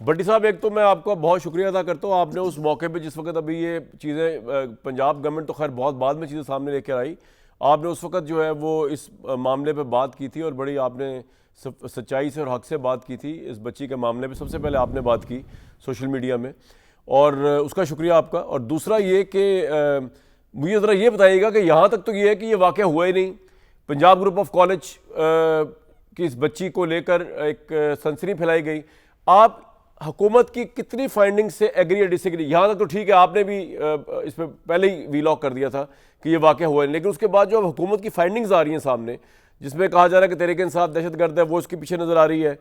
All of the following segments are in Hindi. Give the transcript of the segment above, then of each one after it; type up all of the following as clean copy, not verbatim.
भट्टी साहब, एक तो मैं आपका बहुत शुक्रिया अदा करता हूँ, आपने उस मौके पे जिस वक्त अभी ये चीज़ें पंजाब गवर्नमेंट तो खैर बहुत बाद में चीज़ें सामने लेकर आई, आपने उस वक्त जो है वो इस मामले पे बात की थी और बड़ी आपने सच्चाई से और हक से बात की थी इस बच्ची के मामले पे। सबसे पहले आपने बात की सोशल मीडिया में और उसका शुक्रिया आपका। और दूसरा ये कि मुझे ज़रा ये बताइएगा कि यहाँ तक तो ये है कि ये वाक़या हुआ ही नहीं, पंजाब ग्रुप ऑफ कॉलेज की इस बच्ची को लेकर एक सनसनी फैलाई गई। आप हुकूमत की कितनी फाइंडिंग से एग्री या डिसएग्री? यहाँ तक तो ठीक है, आपने भी इस पर पहले ही वीलॉग कर दिया था कि ये वाक़या हुआ है, लेकिन उसके बाद जो अब हुकूमत की फाइंडिंग्स आ रही हैं सामने, जिसमें कहा जा रहा है कि तहरीक इंसाफ दहशतगर्द है, वो उसके पीछे नज़र आ रही है,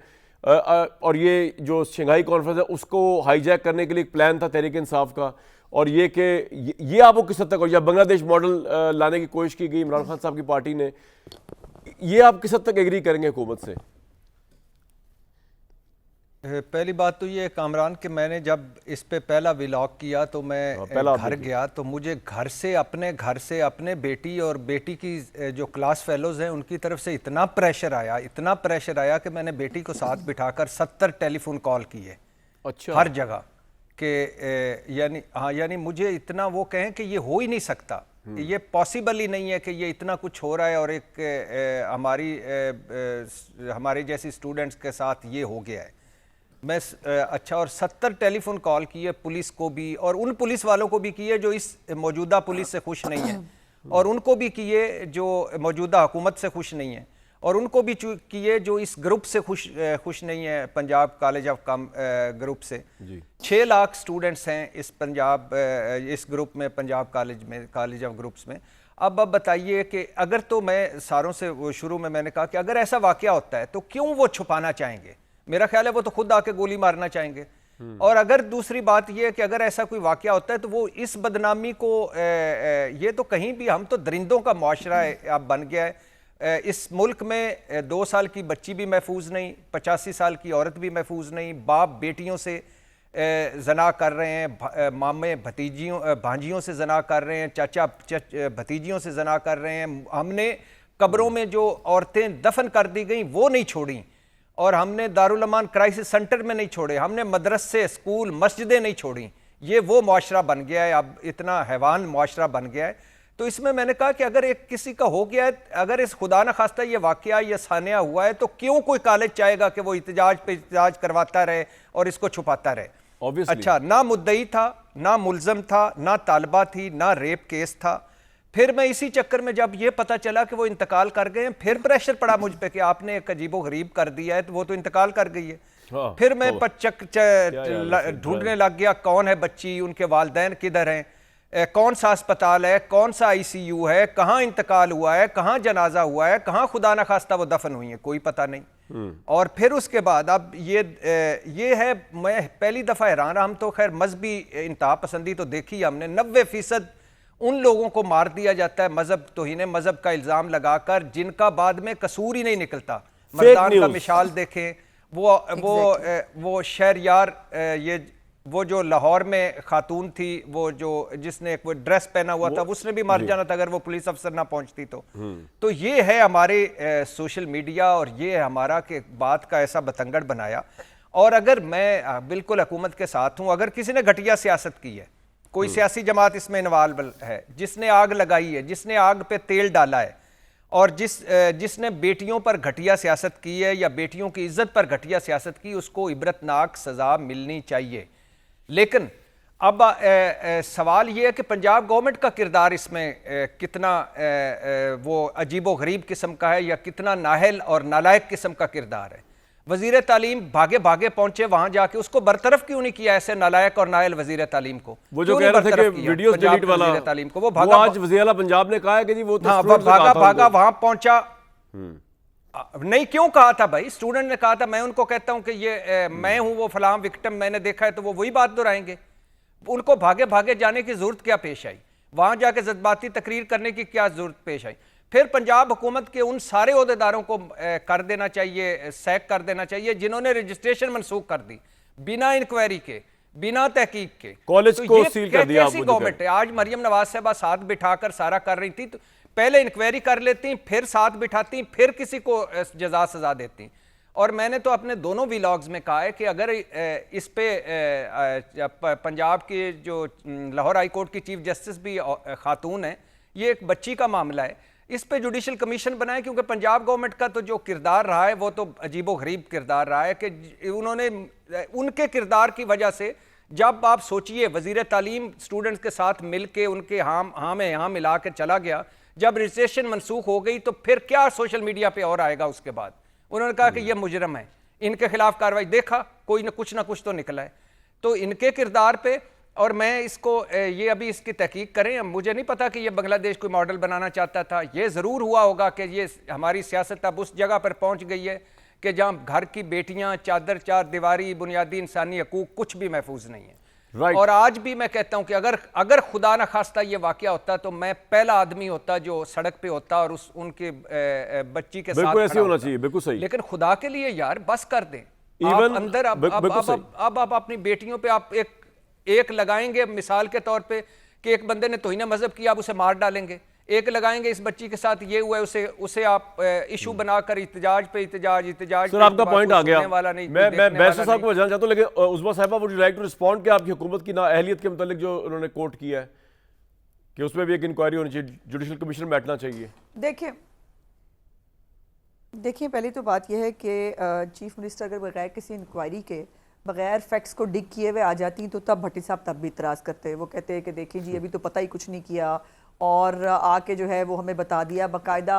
और ये जो शंघाई कॉन्फ्रेंस है उसको हाईजैक करने के लिए एक प्लान था तहरीक इंसाफ का, और ये कि ये आपको किस हद तक, और या बांग्लादेश मॉडल लाने की कोशिश की गई इमरान खान साहब की पार्टी ने, ये आप किस हद तक एग्री करेंगे हुकूमत से? पहली बात तो ये कामरान कि मैंने जब इस पे पहला व्लॉग किया तो मैं घर गया तो मुझे घर से अपने बेटी और बेटी की जो क्लास फेलोज़ हैं उनकी तरफ से इतना प्रेशर आया कि मैंने बेटी को साथ बिठाकर 70 टेलीफोन कॉल किए। अच्छा। हर जगह कि यानी मुझे इतना वो कहें कि ये हो ही नहीं सकता, ये पॉसिबल ही नहीं है कि ये इतना कुछ हो रहा है और एक हमारे जैसी स्टूडेंट्स के साथ ये हो गया है। मैं अच्छा, और 70 टेलीफोन कॉल किए पुलिस को भी, और उन पुलिस वालों को भी किए जो इस मौजूदा पुलिस से खुश नहीं है, और उनको भी किए जो मौजूदा हुकूमत से खुश नहीं है, और उनको भी किए जो इस ग्रुप से खुश नहीं है, पंजाब कॉलेज ऑफ ग्रुप से। 6 लाख स्टूडेंट्स हैं इस ग्रुप में, पंजाब कॉलेज ऑफ ग्रुप्स में। अब बताइए कि अगर, तो मैं सारों से शुरू में मैंने कहा कि अगर ऐसा वाकया होता है तो क्यों वो छुपाना चाहेंगे? मेरा ख्याल है वो तो खुद आके गोली मारना चाहेंगे। और अगर दूसरी बात यह है कि अगर ऐसा कोई वाकया होता है तो वो इस बदनामी को, ये तो कहीं भी, हम तो दरिंदों का मुआशरा अब बन गया है। इस मुल्क में 2 साल की बच्ची भी महफूज नहीं, 85 साल की औरत भी महफूज नहीं, बाप बेटियों से जना कर रहे हैं, मामे भांजियों से जना कर रहे हैं, चाचा भतीजियों से जना कर रहे हैं। हमने कब्रों में जो औरतें दफन कर दी गई वो नहीं छोड़ी, और हमने दारुल अमान क्राइसिस सेंटर में नहीं छोड़े, हमने मदरसे, स्कूल, मस्जिदें नहीं छोड़ी। ये वो मुआशरा बन गया है, अब इतना हैवान मुआशरा बन गया है। तो इसमें मैंने कहा कि अगर एक किसी का हो गया है, अगर इस खुदा न खास्ता ये वाकया या सानिया हुआ है, तो क्यों कोई कॉलेज चाहेगा कि वो इhtजाज पे इhtजाज करवाता रहे और इसको छुपाता रहे? अच्छा, ना मुद्दई था, ना मुल्जम था, ना तालिबा थी, ना रेप केस था। फिर मैं इसी चक्कर में जब ये पता चला कि वो इंतकाल कर गए, फिर प्रेशर पड़ा मुझ पे कि आपने एक अजीबो गरीब कर दिया है, तो वो तो इंतकाल कर गई है। हाँ, फिर मैं ढूंढने लग गया कौन है बच्ची, उनके वालिदैन किधर हैं, कौन सा अस्पताल है, कौन सा ICU है, कहाँ इंतकाल हुआ है, कहाँ जनाजा हुआ है, कहाँ खुदा न खास्ता वो दफन हुई है, कोई पता नहीं। और फिर उसके बाद अब ये है, मैं पहली दफ़ा हैरान रहा। हम तो खैर मजहबी इंतहा पसंदी तो देखी हमने, 90% उन लोगों को मार दिया जाता है मजहब तौहीन मजहब का इल्ज़ाम लगाकर, जिनका बाद में कसूर ही नहीं निकलता। मर्दान का मिसाल देखें, वो शहरयार, ये वो जो लाहौर में खातून थी, वो जिसने एक वो ड्रेस पहना हुआ था, उसने भी मर जाना था अगर वो पुलिस अफसर ना पहुंचती तो ये है हमारे सोशल मीडिया, और ये है हमारा कि बात का ऐसा बतंगड़ बनाया। और अगर मैं बिल्कुल हुकूमत के साथ हूं, अगर किसी ने घटिया सियासत की है, कोई सियासी जमात इसमें इन्वॉल्व है, जिसने आग लगाई है, जिसने आग पे तेल डाला है, और जिसने बेटियों पर घटिया सियासत की है या बेटियों की इज्जत पर घटिया सियासत की, उसको इबरतनाक सजा मिलनी चाहिए। लेकिन अब सवाल यह है कि पंजाब गवर्नमेंट का किरदार इसमें कितना वो अजीबो गरीब किस्म का है, या कितना नाहल और नालायक किस्म का किरदार है। वजीर तालीम भागे भागे पहुंचे वहां जाके, उसको बरतरफ क्यों नहीं किया ऐसे नालायक और नायल वजीर तालीम को? वो जो कह रहे थे कि वीडियोस डिलीट वाला वजीर तालीम को, वो भागा, आज वज़ीर आला पंजाब ने कहा है कि जी वो तो भागा वहां पहुंचा। नहीं, क्यों कहा था भाई? स्टूडेंट ने कहा था। मैं उनको कहता हूं कि ये मैं हूं वो फलां विक्टिम, मैंने देखा है, तो वो वही बात दोहराएंगे। उनको भागे भागे जाने की जरूरत क्या पेश आई? वहां जाके जज्बाती तकरीर करने की क्या जरूरत पेश आई? फिर पंजाब हुकूमत के उन सारे ओहदेदारों को कर देना चाहिए, सैक कर देना चाहिए, जिन्होंने रजिस्ट्रेशन मनसूख कर दी बिना इंक्वायरी के, बिना तहकीक के। कॉलेज को सील कर दिया। कैसी गवर्नमेंट है? आज मरियम नवाज साहबा साथ बिठाकर सारा कर रही थी, तो पहले इंक्वायरी कर लेती, फिर साथ बिठाती, फिर किसी को जजा सजा देती। और मैंने तो अपने दोनों व्लॉग्स में कहा है कि अगर इस पे पंजाब के जो लाहौर हाई कोर्ट की चीफ जस्टिस भी खातून है, ये एक बच्ची का मामला है, इस पे जुडिशल कमीशन बनाए, क्योंकि पंजाब गवर्नमेंट का तो जो किरदार रहा है वो तो अजीबो गरीब किरदार रहा है कि उन्होंने उनके किरदार की वजह से, जब आप सोचिए वजीर तालीम स्टूडेंट्स के साथ मिलके उनके हाँ में यहाँ मिला के चला गया, जब रजिस्ट्रेशन मनसूख हो गई तो फिर क्या सोशल मीडिया पे और आएगा उसके बाद। उन्होंने कहा कि ये मुजरम है, इनके खिलाफ कार्रवाई, देखा कोई ना कुछ तो निकला है। तो इनके किरदार पे, और मैं इसको ये अभी इसकी तहकीक करें, मुझे नहीं पता कि ये बांग्लादेश कोई मॉडल बनाना चाहता था। ये ज़रूर हुआ होगा कि ये हमारी सियासत अब उस जगह पर पहुंच गई है कि जहां घर की बेटियां, चादर चार दीवारी, बुनियादी इंसानी हकूक कुछ भी महफूज नहीं है। Right. और आज भी मैं कहता हूं कि अगर खुदा न खास्ता ये वाकया होता तो मैं पहला आदमी होता जो सड़क पे होता और उनके बच्ची के साथ बिल्कुल ऐसे खड़ा होना होता। चाहिए, बिल्कुल सही। लेकिन खुदा के लिए यार बस कर दें। Even- आप अंदर अब आप अपनी बेटियों पे आप एक लगाएंगे मिसाल के तौर पे कि एक बंदे ने तौहीन मजहब किया, आप उसे मार डालेंगे। एक लगाएंगे इस बच्ची के साथ ये हुआ है, उसे आप इशू बनाकर इत्तेजाज पे इत्तेजाज सर आपका पॉइंट आ गया। वाला नहीं, मैं बैरिस्टर साहब नहीं। को जानना चाहता हूं, लेकिन उस्मा साहिबा would you like to respond कि आपकी हुकूमत की नाअहलियत के मुतालिक जो उन्होंने कोर्ट किया है कि उसमें भी एक इंक्वायरी होनी चाहिए, जुडिशल कमीशन बैठना चाहिए। देखिए पहली तो बात यह है कि चीफ मिनिस्टर अगर बगैर किसी इंक्वायरी के, बगैर फैक्ट्स को डिग किए हुए आ जाती तो तब भट्टी साहब तब भी इतराज़ करते। वो कहते हैं कि देखिए जी अभी तो पता ही कुछ नहीं किया, और आके जो है वो हमें बता दिया। बाकायदा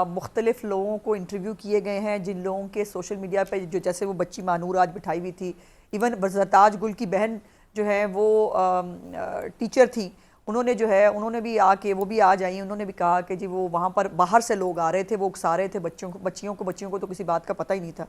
मुख्तलिफ लोगों को इंटरव्यू किए गए हैं, जिन लोगों के सोशल मीडिया पे जो, जैसे वो बच्ची मानूर आज बिठाई हुई थी, इवन बरताज गुल की बहन जो है वो टीचर थी, उन्होंने जो है उन्होंने भी आके, वो भी आ जाई, उन्होंने भी कहा कि जी वो वहाँ पर बाहर से लोग आ रहे थे, वो उकसा रहे थे बच्चियों को तो किसी बात का पता ही नहीं था।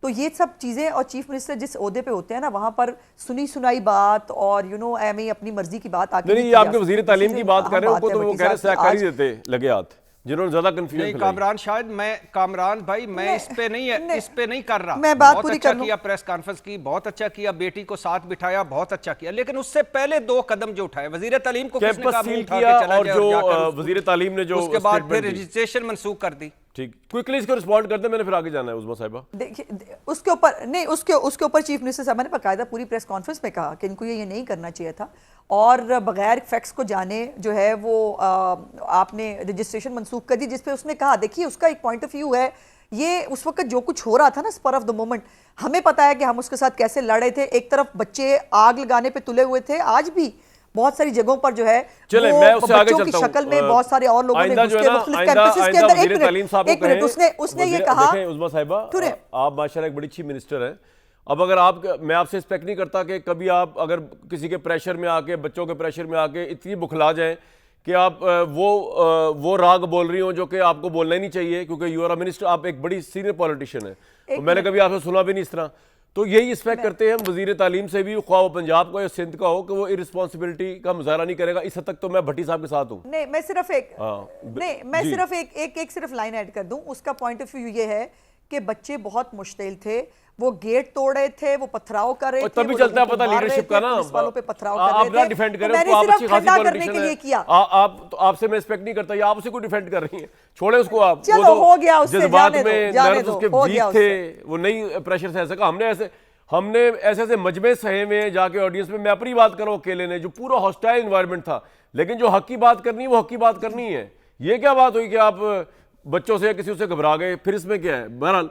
तो ये सब चीज़ें, और चीफ मिनिस्टर जिस ओहदे पे होते हैं ना, वहाँ पर सुनी सुनाई बात और एम अपनी मर्जी की बात आके नहीं, आपके वजीर तालीम की बात कर रहे हो, तो वो कह रहे सहकारी देते लगे हाथ, जिन्होंने ज्यादा कंफ्यूजन कामरान शायद कामरान भाई मैं इस पे नहीं कर रहा। मैं बात बहुत पूरी अच्छा कर लूं। किया, प्रेस कॉन्फ्रेंस की, बहुत अच्छा किया, बेटी को साथ बिठाया, बहुत अच्छा किया, लेकिन उससे पहले 2 कदम जो उठाए, वजीर तालीम को किसने कहा मुंह उठा के चला और जाए जो जाकर वजीर तालीम ने जो उसके बाद फिर statement दी। रजिस्ट्रेशन मनसूख कर दी। ठीक, क्विकली इसको रिस्पॉन्ड करते हैं, मैंने फिर आगे जाना है। उस्मा साहिबा देखिए उसके ऊपर नहीं, उसके ऊपर चीफ मिनिस्टर साहब ने बाकायदा पूरी प्रेस कॉन्फ्रेंस में कहा कि इनको ये नहीं करना चाहिए था, और बगैर फैक्ट्स को जाने जो है वो आपने रजिस्ट्रेशन मनसूख कर दी, जिसपे उसने कहा देखिए उसका एक पॉइंट ऑफ व्यू है, ये उस वक्त जो कुछ हो रहा था ना स्पर ऑफ द मोमेंट, हमें पता है कि हम उसके साथ कैसे लड़े थे। एक तरफ बच्चे आग लगाने पे तुले हुए थे, आज भी बहुत सारी जगहों पर जो है चले वो मैं उससे आगे बच्चों की चलता हूं। शक्ल में बहुत सारे और लोगों ने आइंदा घुस जो के है ना, मुख्तलिफ कैंपसेस के अंदर एक मिनट उसने ये कहा। देखें उस्मा साहिबा, आप माशाल्लाह एक बड़ी अच्छी मिनिस्टर हैं। अब अगर मैं आपसे एक्सपेक्ट नहीं करता कि कभी आप अगर किसी के प्रेशर में आके, बच्चों के प्रेशर में आके इतनी बुखला जाएं कि आप वो राग बोल रही हो जो कि आपको बोलना ही नहीं चाहिए, क्योंकि यू आर अ मिनिस्टर, आप एक बड़ी सीनियर पॉलिटिशियन है, तो मैंने कभी आपसे सुना भी नहीं इस तरह। तो यही एक्सपेक्ट करते हैं हम वजीर तालीम से भी, ख्वाह वो पंजाब का या सिंध का हो, कि वो इररिस्पॉन्सिबिलिटी का मुजाहरा नहीं करेगा। इस हद तक तो मैं भट्टी साहब के साथ हूँ। नहीं मैं सिर्फ एक लाइन ऐड कर दूं। उसका पॉइंट ऑफ व्यू ये है कि बच्चे बहुत मुश्तिल थे, वो गेट तोड़ रहे थे, वो पथराव कर रहे थे, तभी चलता है पता लीडरशिप का ना, पुलिस वालों पे पथराव कर आप रहे थे। डिफेंड करें मैंने उसको, आप सिर्फ अच्छी खासी ठंडा करने पॉलिटिशियन के लिए है, किया। आपसे मैं एक्सपेक्ट नहीं करता, या आप उसे को डिफेंड कर रही हैं, छोड़े उसको आप। चलो हो गया, उससे जज्बात जाने दो, में जाने नर्व्स दो, उसके हो वीक गया थे, वो नहीं प्रेशर सह सका। हमने ऐसे मजमे सहे में जाके ऑडियंस में, मैं अपनी बात कर रहा हूँ अकेले ने, जो पूरा हॉस्टाइल एनवायरनमेंट था, लेकिन जो हक की बात करनी है वो हक की बात करनी है। ये क्या बात हुई कि आप बच्चों से किसी से घबरा गए, फिर इसमें क्या है? बहरहाल